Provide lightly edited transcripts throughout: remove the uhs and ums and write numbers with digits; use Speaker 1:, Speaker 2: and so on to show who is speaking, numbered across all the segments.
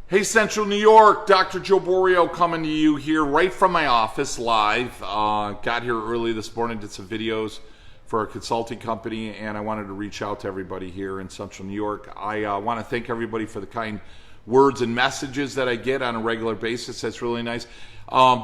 Speaker 1: Hey, Central New York, Dr. Joe Borio coming to you here right from my office live. Got here early this morning, did some videos for a consulting company, and I wanted to reach out to everybody here in Central New York. I want to thank everybody for the kind words and messages that I get on a regular basis. That's really nice.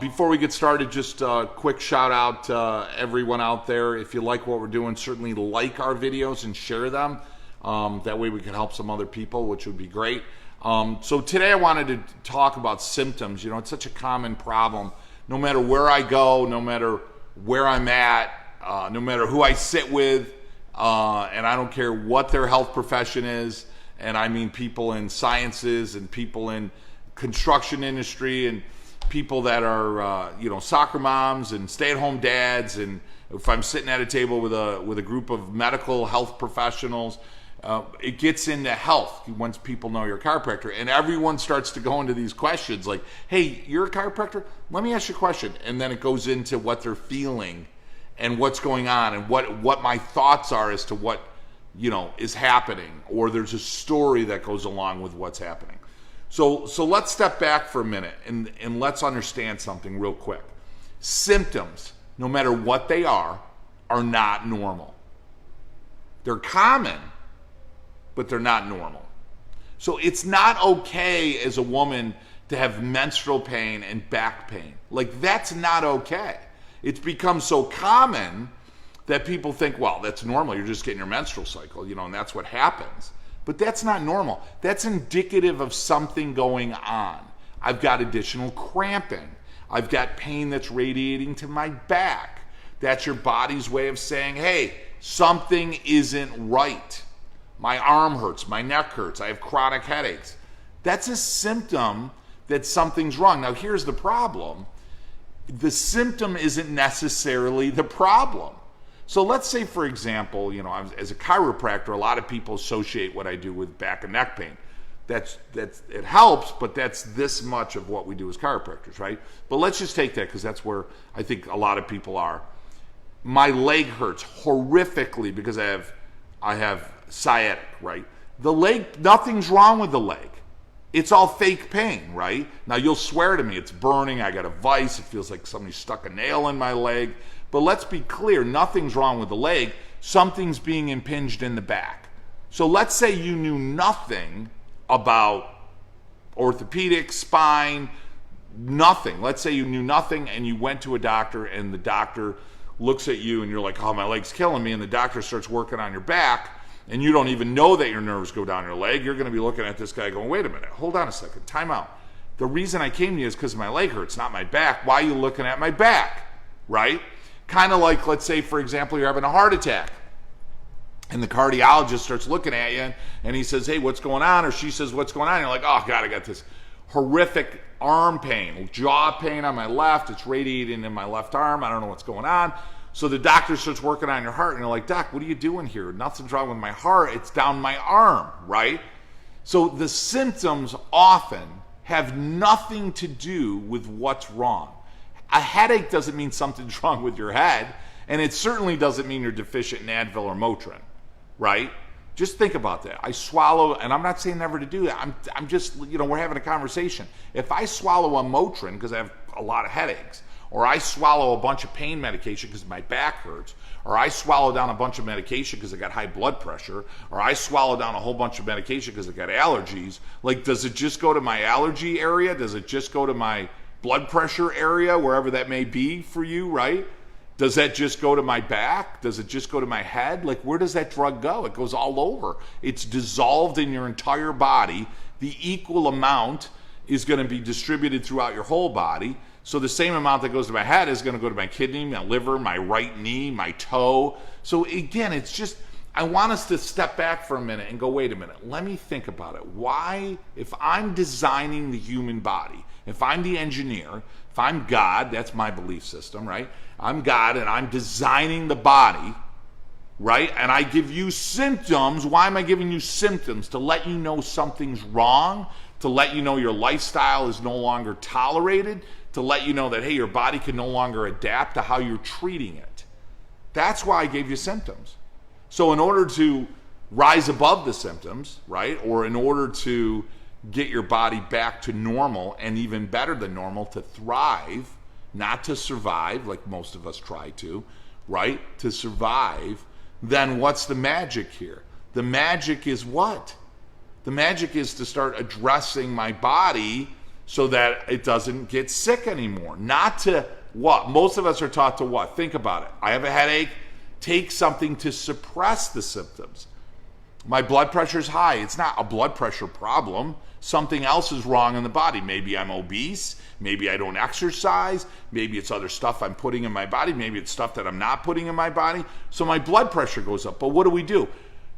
Speaker 1: Before we get started, just a quick shout out to everyone out there. If you like what we're doing, certainly like our videos and share them. That way we can help some other people, which would be great. So today I wanted to talk about symptoms. You know, it's such a common problem. No matter where I go, no matter where I'm at, no matter who I sit with, and I don't care what their health profession is, and I mean people in sciences and people in construction industry and people that are, soccer moms and stay-at-home dads, and if I'm sitting at a table with a group of medical health professionals, it gets into health once people know you're a chiropractor, and everyone starts to go into these questions like, hey, you're a chiropractor? Let me ask you a question. And then it goes into what they're feeling and what's going on and what my thoughts are as to what, is happening, or there's a story that goes along with what's happening. So let's step back for a minute and let's understand something real quick. Symptoms, no matter what they are not normal. They're common, but they're not normal. So it's not okay as a woman to have menstrual pain and back pain. Like, that's not okay. It's become so common that people think, well, that's normal. You're just getting your menstrual cycle, and that's what happens. But that's not normal. That's indicative of something going on. I've got additional cramping. I've got pain that's radiating to my back. That's your body's way of saying, hey, something isn't right. My arm hurts, my neck hurts, I have chronic headaches. That's a symptom that something's wrong. Now, here's the problem. The symptom isn't necessarily the problem. So let's say, for example, as a chiropractor, a lot of people associate what I do with back and neck pain. It helps, but that's this much of what we do as chiropractors, right? But let's just take that because that's where I think a lot of people are. My leg hurts horrifically because I have sciatic, right? The leg, nothing's wrong with the leg. It's all fake pain, right? Now, you'll swear to me it's burning, I got a vice, it feels like somebody stuck a nail in my leg. But let's be clear, nothing's wrong with the leg. Something's being impinged in the back. So let's say you knew nothing about orthopedics, spine, nothing. Let's say you knew nothing and you went to a doctor and the doctor looks at you and you're like, oh, my leg's killing me, and the doctor starts working on your back, and you don't even know that your nerves go down your leg. You're going to be looking at this guy going, wait a minute, hold on a second, time out. The reason I came to you is because my leg hurts, not my back. Why are you looking at my back, right? Kind of like, let's say, for example, you're having a heart attack, and the cardiologist starts looking at you, and he says, hey, what's going on? Or she says, what's going on? And you're like, oh, God, I got this horrific arm pain, jaw pain on my left. It's radiating in my left arm. I don't know what's going on. So the doctor starts working on your heart, and you're like, doc, what are you doing here? Nothing's wrong with my heart. It's down my arm, right? So the symptoms often have nothing to do with what's wrong. A headache doesn't mean something's wrong with your head, and it certainly doesn't mean you're deficient in Advil or Motrin, right? Just think about that. I swallow, and I'm not saying never to do that. I'm just, we're having a conversation. If I swallow a Motrin because I have a lot of headaches, or I swallow a bunch of pain medication because my back hurts, or I swallow down a bunch of medication because I got high blood pressure, or I swallow down a whole bunch of medication because I got allergies, like, does it just go to my allergy area? Does it just go to my blood pressure area, wherever that may be for you, right? Does that just go to my back? Does it just go to my head? Like, where does that drug go? It goes all over. It's dissolved in your entire body. The equal amount is going to be distributed throughout your whole body. So the same amount that goes to my head is going to go to my kidney, my liver, my right knee, my toe. So again, it's just, I want us to step back for a minute and go, wait a minute, let me think about it. Why, if I'm designing the human body, if I'm the engineer, if I'm God, that's my belief system, right? I'm God and I'm designing the body, right? And I give you symptoms. Why am I giving you symptoms? To let you know something's wrong, to let you know your lifestyle is no longer tolerated, to let you know that, hey, your body can no longer adapt to how you're treating it. That's why I gave you symptoms. So in order to rise above the symptoms, right, or in order to get your body back to normal, and even better than normal, to thrive, not to survive like most of us try to, right? To survive, then what's the magic here? The magic is what? The magic is to start addressing my body so that it doesn't get sick anymore. Not to what? Most of us are taught to what? Think about it. I have a headache. Take something to suppress the symptoms. My blood pressure is high. It's not a blood pressure problem. Something else is wrong in the body. Maybe I'm obese. Maybe I don't exercise. Maybe it's other stuff I'm putting in my body. Maybe it's stuff that I'm not putting in my body. So my blood pressure goes up. But what do?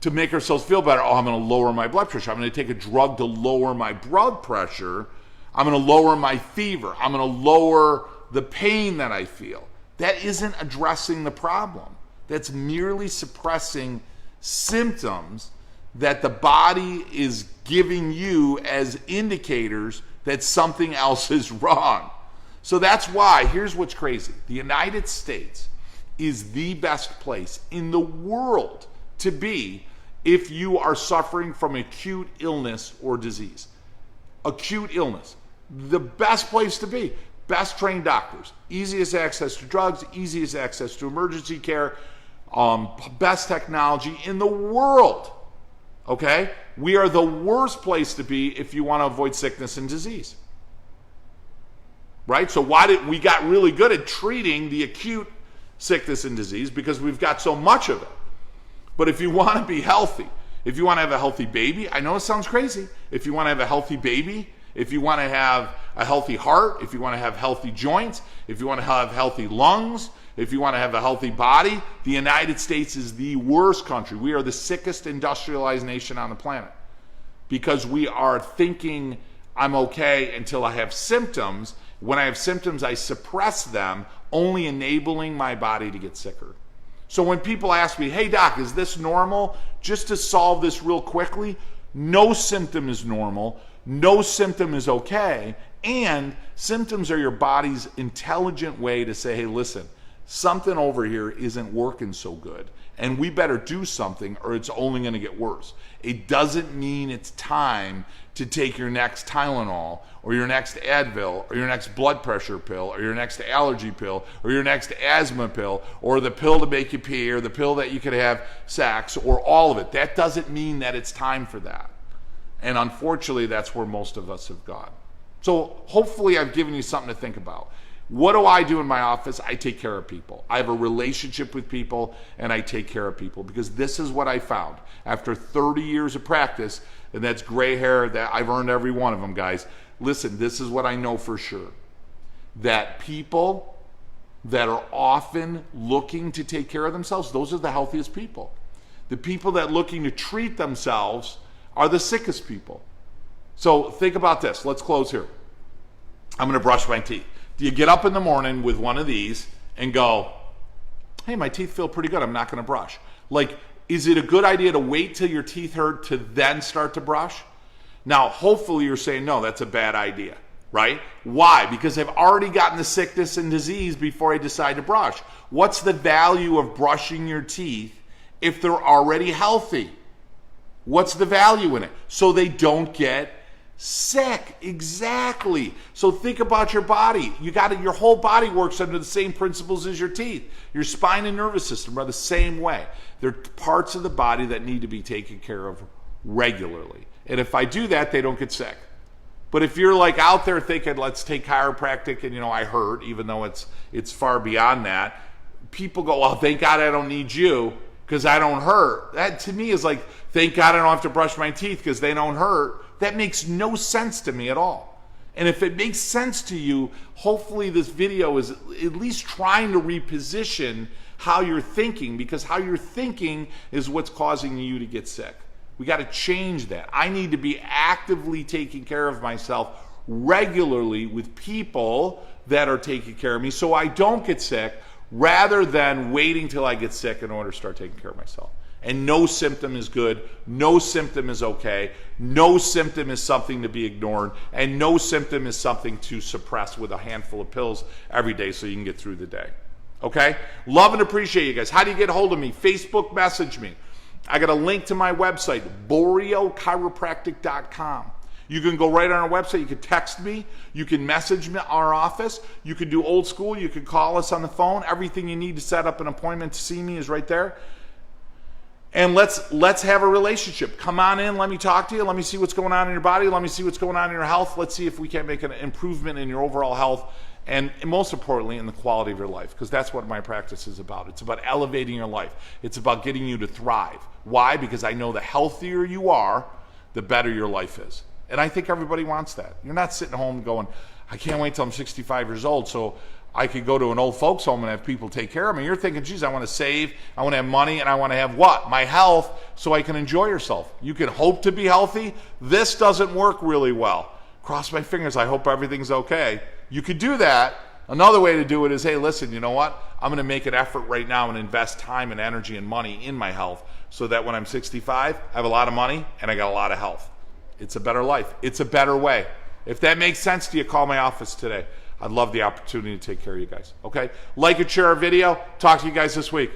Speaker 1: To make ourselves feel better, I'm going to lower my blood pressure. I'm going to take a drug to lower my blood pressure. I'm going to lower my fever. I'm going to lower the pain that I feel. That isn't addressing the problem. That's merely suppressing symptoms that the body is giving you as indicators that something else is wrong. So that's why, here's what's crazy. The United States is the best place in the world to be if you are suffering from acute illness or disease. Acute illness. The best place to be. Best trained doctors. Easiest access to drugs. Easiest access to emergency care. Best technology in the world. Okay? We are the worst place to be if you want to avoid sickness and disease. Right? So we got really good at treating the acute sickness and disease because we've got so much of it. But if you want to be healthy, if you want to have a healthy baby, I know it sounds crazy. If you want to have a healthy baby, if you want to have a healthy heart, if you want to have healthy joints, if you want to have healthy lungs, if you want to have a healthy body, the United States is the worst country. We are the sickest industrialized nation on the planet because we are thinking I'm okay until I have symptoms. When I have symptoms, I suppress them, only enabling my body to get sicker. So when people ask me, hey doc, is this normal? Just to solve this real quickly, no symptom is normal, no symptom is okay, and symptoms are your body's intelligent way to say, hey listen, something over here isn't working so good, and we better do something or it's only going to get worse. It doesn't mean it's time to take your next Tylenol or your next Advil or your next blood pressure pill or your next allergy pill or your next asthma pill or the pill to make you pee or the pill that you could have sex or all of it. That doesn't mean that it's time for that. And unfortunately, that's where most of us have gone. So hopefully I've given you something to think about. What do I do in my office? I take care of people. I have a relationship with people and I take care of people because this is what I found. After 30 years of practice, and that's gray hair, that I've earned every one of them, guys. Listen, this is what I know for sure. That people that are often looking to take care of themselves, those are the healthiest people. The people that are looking to treat themselves are the sickest people. So think about this. Let's close here. I'm going to brush my teeth. Do you get up in the morning with one of these and go, hey, my teeth feel pretty good, I'm not going to brush? Like, is it a good idea to wait till your teeth hurt to then start to brush? Now, hopefully you're saying, no, that's a bad idea, right? Why? Because I've already gotten the sickness and disease before I decide to brush. What's the value of brushing your teeth if they're already healthy? What's the value in it? So they don't get sick. Exactly. So think about your body. Your whole body works under the same principles as your teeth. Your spine and nervous system are the same way. They're parts of the body that need to be taken care of regularly. And if I do that, they don't get sick. But if you're like out there thinking, let's take chiropractic and I hurt, even though it's far beyond that, people go, well, thank God I don't need you because I don't hurt. That to me is like, thank God I don't have to brush my teeth because they don't hurt. That makes no sense to me at all. And if it makes sense to you, hopefully this video is at least trying to reposition how you're thinking, because how you're thinking is what's causing you to get sick. We got to change that. I need to be actively taking care of myself regularly with people that are taking care of me so I don't get sick, rather than waiting till I get sick in order to start taking care of myself. And no symptom is good, no symptom is okay, no symptom is something to be ignored, and no symptom is something to suppress with a handful of pills every day so you can get through the day. Okay? Love and appreciate you guys. How do you get a hold of me? Facebook message me. I got a link to my website, BorioChiropractic.com. You can go right on our website. You can text me. You can message me our office. You can do old school. You can call us on the phone. Everything you need to set up an appointment to see me is right there. And let's have a relationship. Come on in. Let me talk to you. Let me see what's going on in your body. Let me see what's going on in your health. Let's see if we can make an improvement in your overall health, and most importantly, in the quality of your life, because that's what my practice is about. It's about elevating your life. It's about getting you to thrive. Why? Because I know the healthier you are, the better your life is. And I think everybody wants that. You're not sitting home going, I can't wait till I'm 65 years old so I could go to an old folks home and have people take care of me. You're thinking, geez, I want to save, I want to have money, and I want to have what? My health, so I can enjoy yourself. You can hope to be healthy. This doesn't work really well. Cross my fingers, I hope everything's okay. You could do that. Another way to do it is, hey, listen, you know what? I'm going to make an effort right now and invest time and energy and money in my health so that when I'm 65, I have a lot of money and I got a lot of health. It's a better life. It's a better way. If that makes sense to you, call my office today. I'd love the opportunity to take care of you guys. Okay? Like and share our video. Talk to you guys this week.